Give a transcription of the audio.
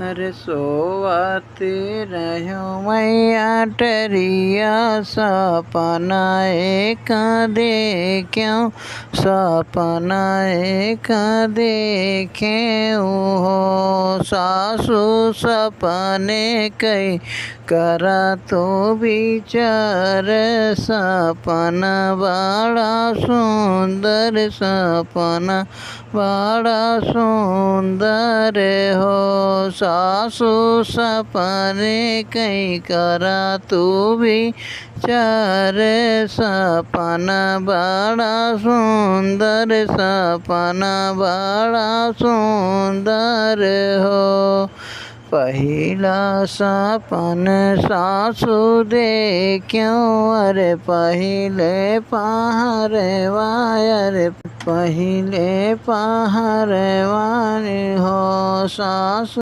अरे सोवत रहो मैया टरिया सपना एक देख्यो सपना एक देखे हो सासू सपने कई करा तो विचार सपना बड़ा सुंदर सपना बड़ा सुंदर हो सासू सपने कई करा तू विचार सपना बड़ा सुंदर सपना बड़ा सुंदर हो पहिला सपन सासू देख्यो अरे पहिले पहरवा अरे पहिले पहरवा हो सासू